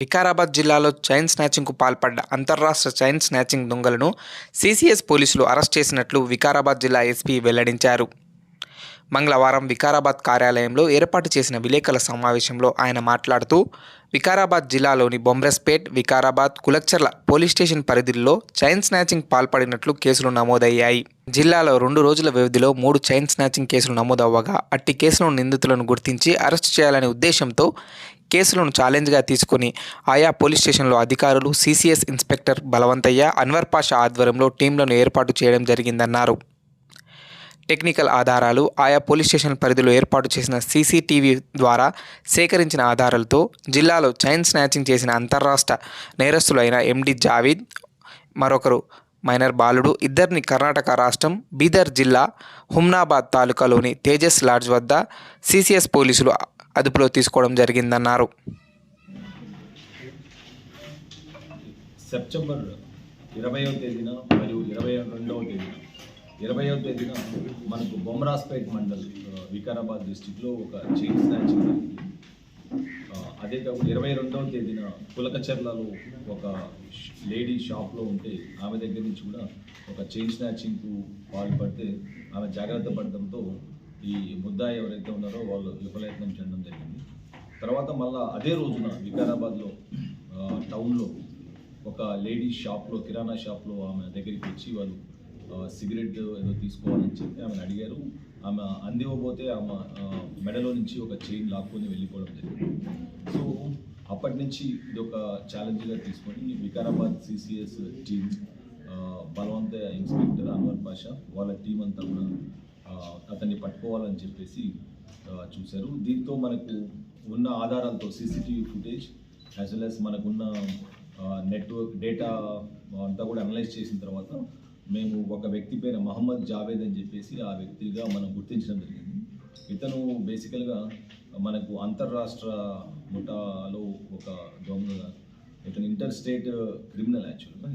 వికారాబాద్ జిల్లాలో చైన్ స్నాచింగ్కు పాల్పడ్డ అంతర్రాష్ట్ర చైన్ స్నాచింగ్ దొంగలను సీసీఎస్ పోలీసులు అరెస్ట్ చేసినట్లు వికారాబాద్ జిల్లా ఎస్పీ వెల్లడించారు. మంగళవారం వికారాబాద్ కార్యాలయంలో ఏర్పాటు చేసిన విలేకరుల సమావేశంలో ఆయన మాట్లాడుతూ, వికారాబాద్ జిల్లాలోని బొమ్రస్పేట్, వికారాబాద్, కులక్చర్ల పోలీస్ స్టేషన్ పరిధిలో చైన్ స్నాచింగ్ పాల్పడినట్లు కేసులు నమోదయ్యాయి. జిల్లాలో 2 రోజుల వ్యవధిలో 3 చైన్ స్నాచింగ్ కేసులు నమోదవ్వగా అట్టి కేసులను నిందితులను గుర్తించి అరెస్టు చేయాలనే ఉద్దేశంతో కేసులను ఛాలెంజ్గా తీసుకుని ఆయా పోలీస్ స్టేషన్లో అధికారులు, సీసీఎస్ ఇన్స్పెక్టర్ బలవంతయ్య, అన్వర్ పాషా ఆధ్వర్యంలో టీంలను ఏర్పాటు చేయడం జరిగిందన్నారు. టెక్నికల్ ఆధారాలు, ఆయా పోలీస్ స్టేషన్ పరిధిలో ఏర్పాటు చేసిన సీసీటీవీ ద్వారా సేకరించిన ఆధారాలతో జిల్లాలో చైన్ స్నాచింగ్ చేసిన అంతర్రాష్ట్ర నేరస్తులైన ఎండి జావీద్, మరొకరు మైనర్ బాలుడు, ఇద్దరిని కర్ణాటక రాష్ట్రం బీదర్ జిల్లా హుమ్నాబాద్ తాలూకాలోని తేజస్ లాడ్జ్ వద్ద సీసీఎస్ పోలీసులు అదుపులో తీసుకోవడం జరిగిందన్నారు. సెప్టెంబర్ 20వ తేదీన మరియు 22వ తేదీన 20వ తేదీన మనకు బొమ్రాస్పేట్ మండల్ వికారాబాద్ డిస్టిక్లో ఒక చైన్ స్నాచింగ్ జరిగింది. అదే కాకుండా 22వ తేదీన కులకచర్లలో ఒక లేడీ షాప్లో ఉంటే ఆమె దగ్గర నుంచి కూడా ఒక చైన్ స్నాచింగ్కు పాల్పడితే ఆమె జాగ్రత్త పడడంతో ఈ ముద్దాయి ఎవరైతే ఉన్నారో వాళ్ళు విఫలయత్నం చేయడం జరిగింది. తర్వాత మళ్ళీ అదే రోజున వికారాబాద్లో టౌన్లో ఒక లేడీ షాప్లో, కిరాణా షాప్లో ఆమె దగ్గరికి వచ్చి వాళ్ళు సిగరెట్ ఏదో తీసుకోవాలని చెప్పి ఆమెను అడిగారు. ఆమె అందివ్వబోతే ఆమె మెడలో నుంచి ఒక చైన్ లాక్కొని వెళ్ళిపోవడం జరిగింది. సో అప్పటి నుంచి ఇది ఒక ఛాలెంజ్గా తీసుకొని వికారాబాద్ సీసీఎస్ టీమ్, బలవంత ఇన్స్పెక్టర్ అన్వర్ పాషా వాళ్ళ టీం అంతా కూడా అతన్ని పట్టుకోవాలని చెప్పేసి చూశారు. దీంతో మనకు ఉన్న ఆధారాలతో CCTV footage as well as మనకున్న నెట్వర్క్ డేటా అంతా కూడా అనలైజ్ చేసిన తర్వాత మేము ఒక వ్యక్తి పేరు మహమ్మద్ జావేద్ అని చెప్పేసి ఆ వ్యక్తిగా మనం గుర్తించడం జరిగింది. ఇతను బేసికల్గా మనకు అంతర్రాష్ట్ర ముఠాలో ఒక దొంగగా, ఇతను ఇంటర్ స్టేట్ క్రిమినల్ యాక్చువల్గా.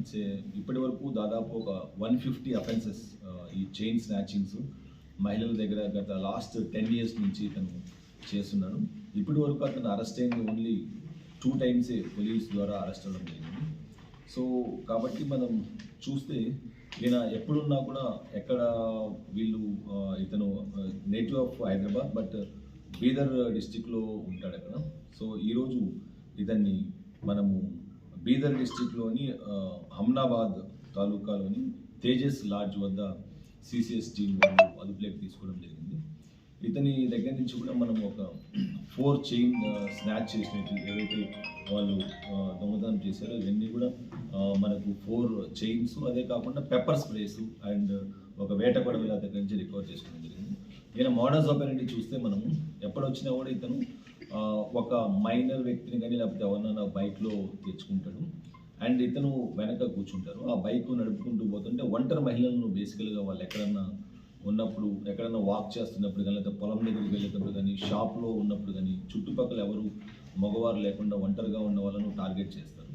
ఇప్పటి వరకు దాదాపు ఒక 150 అఫెన్సెస్ ఈ చైన్ స్నాచింగ్స్ మహిళల దగ్గర గత లాస్ట్ 10 years నుంచి ఇతను చేస్తున్నాడు. ఇప్పటి వరకు అతను అరెస్ట్ అయింది ఓన్లీ 2 times పోలీస్ ద్వారా అరెస్ట్ అవ్వడం జరిగింది. సో కాబట్టి మనం చూస్తే ఈయన ఎప్పుడున్నా కూడా ఎక్కడ వీళ్ళు ఇతను native of Hyderabad but Bidar డిస్టిక్లో ఉంటాడు అక్కడ. సో ఈరోజు ఇతన్ని మనము బీదర్ డిస్టిక్లోని హమ్నాబాద్ తాలూకాలోని తేజస్ లాడ్జ్ వద్ద సీసీఎస్ టీమ్ వాళ్ళు అదుపులోకి తీసుకోవడం జరిగింది. ఇతని దగ్గర నుంచి కూడా మనం ఒక 4 చైన్ స్నాచ్ చేసినట్టు ఏవైతే వాళ్ళు దొంగతనం చేశారో ఇవన్నీ కూడా మనకు 4 చైన్స్, అదే కాకుండా పెప్పర్ స్ప్రేస్ అండ్ ఒక వేట కొడవల దగ్గర నుంచి రికవర్ చేసుకోవడం జరిగింది. ఈయన మోడల్స్ ఆపరేటివ్ చూస్తే మనము ఎప్పుడొచ్చినా కూడా ఇతను ఒక మైనర్ వ్యక్తిని కానీ లేకపోతే ఎవరన్నా బైక్లో తెచ్చుకుంటాడు అండ్ ఇతను వెనక కూర్చుంటారు. ఆ బైక్ నడుపుకుంటూ పోతుంటే ఒంటరి మహిళలను బేసికల్గా వాళ్ళు ఎక్కడన్నా ఉన్నప్పుడు, ఎక్కడన్నా వాక్ చేస్తున్నప్పుడు కానీ, లేదా పొలం దగ్గరికి వెళ్ళేటప్పుడు కానీ, షాప్లో ఉన్నప్పుడు కానీ, చుట్టుపక్కల ఎవరు మగవారు లేకుండా ఒంటరిగా ఉన్న వాళ్ళను టార్గెట్ చేస్తారు.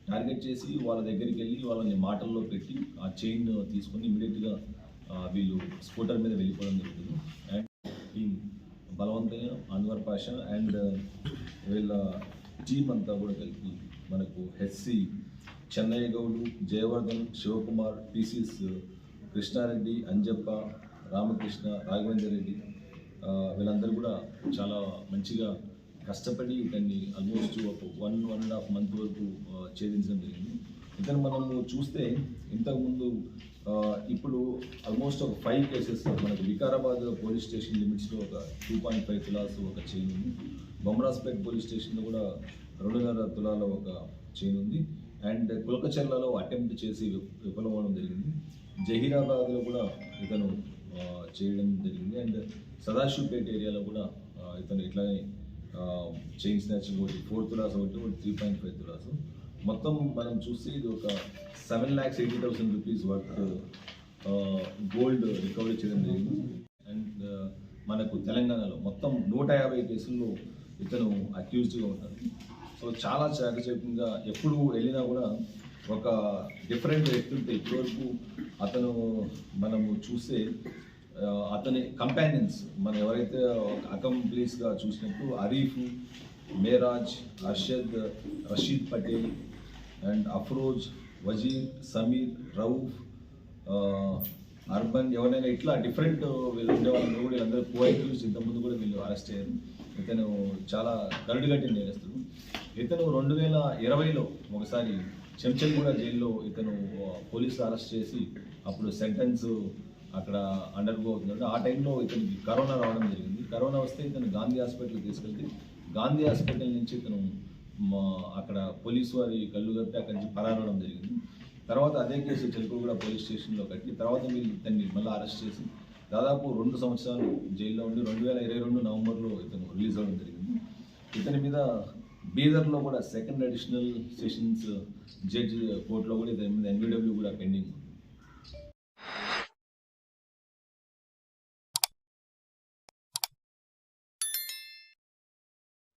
టార్గెట్ చేసి వాళ్ళ దగ్గరికి వెళ్ళి వాళ్ళని మాటల్లో పెట్టి ఆ చైన్ తీసుకొని ఇమీడియట్గా వీళ్ళు స్కూటర్ మీద వెళ్ళిపోవడం జరుగుతుంది. And team Balavantayya, Anwar Pasha and వీళ్ళ టీం అంతా కూడా కలిపి మనకు హెచ్సి చెన్నయ్య గౌడు, జయవర్ధన్, శివకుమార్, పీసీస్ కృష్ణారెడ్డి, అంజప్ప, రామకృష్ణ, రాఘవేందర్ రెడ్డి వీళ్ళందరూ కూడా చాలా మంచిగా కష్టపడి దాన్ని ఆల్మోస్ట్ ఒక 1.5 month వరకు ఛేదించడం జరిగింది. ఇతను మనము చూస్తే ఇంతకుముందు ఇప్పుడు ఆల్మోస్ట్ ఒక 5 cases మనకు వికారాబాద్ పోలీస్ స్టేషన్ లిమిట్స్లో ఒక 2.5 తులాస్ ఒక చైన్ ఉంది. బొమ్రాస్పేట్ పోలీస్ స్టేషన్లో కూడా 2.5 తులాల ఒక చైన్ ఉంది. అండ్ కులకచర్లలో అటెంప్ట్ చేసి విఫలమవడం జరిగింది. జహీరాబాద్లో కూడా ఇతను చేయడం జరిగింది. అండ్ సదాశివపేట ఏరియాలో కూడా ఇతను ఇట్లానే చైన్ స్నాచింగ్ ఒకటి 4 తులాస్ ఒకటి 3.5 తులాస్ మొత్తం మనం చూస్తే ఇది ఒక 7,80,000 రూపీస్ వర్త్ గోల్డ్ రికవరీ చేయడం జరిగింది. అండ్ మనకు తెలంగాణలో మొత్తం 150 కేసుల్లో ఇతను అక్యూజ్డ్గా ఉంటారు. సో చాలా చాకచక్యంగా ఎప్పుడు వెళ్ళినా కూడా ఒక డిఫరెంట్ వ్యక్తులతో ఇప్పటివరకు అతను మనము చూస్తే అతని కంపానియన్స్ మనం ఎవరైతే ఒక అకంప్లీస్గా చూసినప్పుడు అరీఫ్, మేరాజ్, అర్షద్, రషీద్ పటేల్ అండ్ అఫ్రోజ్, వజీర్, సమీర్, రౌఫ్, అర్బన్, ఎవరైనా ఇట్లా డిఫరెంట్ వీళ్ళు ఉండేవాళ్ళందరూ కూడా వీళ్ళందరూ కోఐక్యూస్ ఇంతకుముందు కూడా వీళ్ళు అరెస్ట్ అయ్యారు. ఇతను చాలా కరడుగట్టిన నేరస్తుడు. ఇతను 2020లో ఒకసారి చెంచల్గూడ జైల్లో ఇతను పోలీసులు అరెస్ట్ చేసి అప్పుడు సెంటెన్స్ అక్కడ అండర్గో అవుతున్నాడు. ఆ టైంలో ఇతనికి కరోనా రావడం జరిగింది. కరోనా వస్తే ఇతను గాంధీ హాస్పిటల్కి తీసుకెళ్తే గాంధీ హాస్పిటల్ నుంచి ఇతను అక్కడ పోలీసు వారి కళ్ళు కప్పి అక్కడి నుంచి పరారవడం జరిగింది. తర్వాత అదే కేసు చిలుకూరుగూడ పోలీస్ స్టేషన్లో కట్టి తర్వాత వీళ్ళు ఇతన్ని మళ్ళీ అరెస్ట్ చేసి దాదాపు 2 సంవత్సరాలు జైల్లో ఉండి 2022 నవంబర్లో ఇతను రిలీజ్ అవ్వడం జరిగింది. ఇతని మీద బీదర్లో కూడా సెకండ్ అడిషనల్ సెషన్స్ జడ్జి కోర్టులో కూడా ఇతని మీద NVW కూడా పెండింగ్.